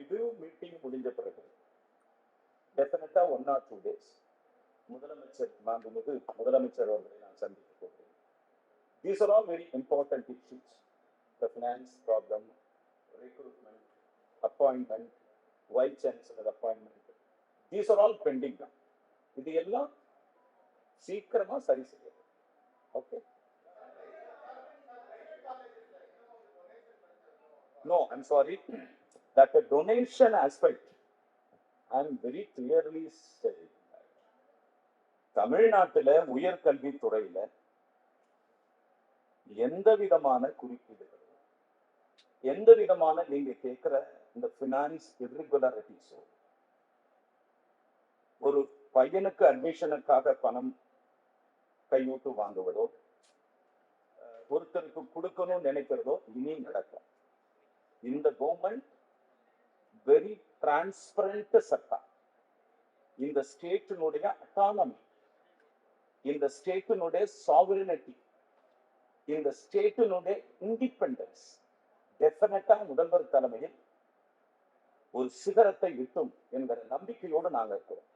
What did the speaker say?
Review meeting முடிஞ்ச பிறகு டெஃபினட்டா 1 or 2 days முதலமைச்சர் மாண்புமிகு முதலமைச்சர் அவர்களை நான் சந்திக்க போகிறேன். These are all very important issues. The finance problem, recruitment, appointment, vice chancellor appointment. These are all pending now. இது எல்லாம் சீக்கிரமா சரி செய்யணும். Okay? No, I'm sorry. That the donation aspect, I'm very clearly saying that. தமிழ்நாட்டில் உயர்கல்வி துறையில எந்த விதமான குறிப்பீடுகளோ எந்த விதமான நீங்க கேட்கிற இந்த பினான்ஸ் இர்ரெகுலரிட்டிஸோ ஒரு பையனுக்கு அட்மிஷனுக்காக பணம் கையூட்டு வாங்குவதோ ஒருத்தருக்கு கொடுக்கணும்னு நினைக்கிறதோ இனி நடக்கும். இந்த கவர்மெண்ட் வெரி டிரான்ஸ்பரண்ட் சட்டம், இந்த ஸ்டேட்டினுடைய அட்டானமி, இந்த ஸ்டேட்டினுடைய சாவரினிட்டி, இந்த ஸ்டேட்டினுடைய இண்டிபெண்டன்ஸ் டெஃபினட்டா முதல்வர் தலைமையில் ஒரு சிகரத்தை விட்டும் என்கிற நம்பிக்கையோடு நாங்கள் இருக்கிறோம்.